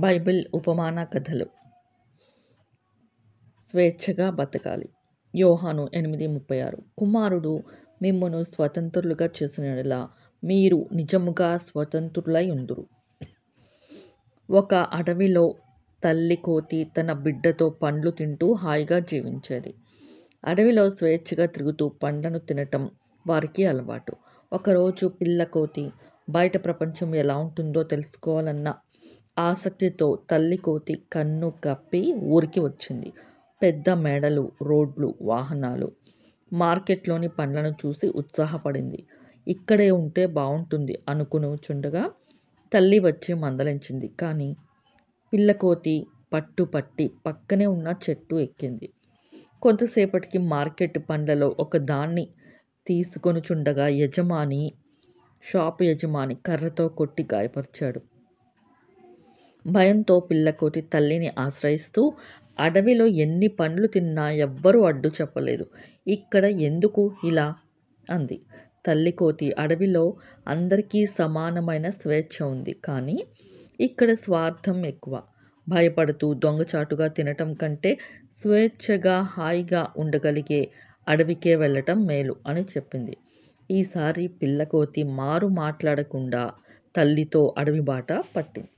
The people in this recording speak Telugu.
బైబిల్ ఉపమాన కథలు. స్వేచ్ఛగా బతకాలి. యోహాను 8:36. కుమారుడు మిమ్మును స్వతంత్రులుగా చేసిన యెడల మీరు నిజముగా స్వతంత్రులై ఉందురు. ఒక అడవిలో తల్లి కోతి తన బిడ్డతో పండ్లు తింటూ హాయిగా జీవించేది. అడవిలో స్వేచ్ఛగా తిరుగుతూ పండ్లను తినటం వారికి అలవాటు. ఒకరోజు పిల్ల కోతి బయట ప్రపంచం ఎలా ఉంటుందో తెలుసుకోవాలన్న ఆసక్తితో తల్లి కోతి కన్ను కప్పి ఊరికి వచ్చింది. పెద్ద మేడలు, రోడ్లు, వాహనాలు, మార్కెట్లోని పండ్లను చూసి ఉత్సాహపడింది. ఇక్కడే ఉంటే బాగుంటుంది అనుకునుచుండగా తల్లి వచ్చి మందలించింది. కానీ పిల్లకోతి పట్టుపట్టి పక్కనే ఉన్న చెట్టు ఎక్కింది. కొంతసేపటికి మార్కెట్ పండ్లలో ఒక దాన్ని తీసుకొనుచుండగా షాపు యజమాని కర్రతో కొట్టి గాయపరిచాడు. భయంతో పిల్లకోతి తల్లిని ఆశ్రయిస్తూ, అడవిలో ఎన్ని పండ్లు తిన్నా ఎవ్వరూ అడ్డు చెప్పలేదు. ఇక్కడ ఎందుకు ఇలా అంది. తల్లి కోతి, అడవిలో అందరికీ సమానమైన స్వేచ్ఛ ఉంది, కానీ ఇక్కడ స్వార్థం ఎక్కువ. భయపడుతూ దొంగచాటుగా తినటం కంటే స్వేచ్ఛగా హాయిగా ఉండగలిగే అడవికే వెళ్ళటం మేలు అని చెప్పింది. ఈసారి పిల్లకోతి మారు మాట్లాడకుండా తల్లితో అడవి బాట పట్టింది.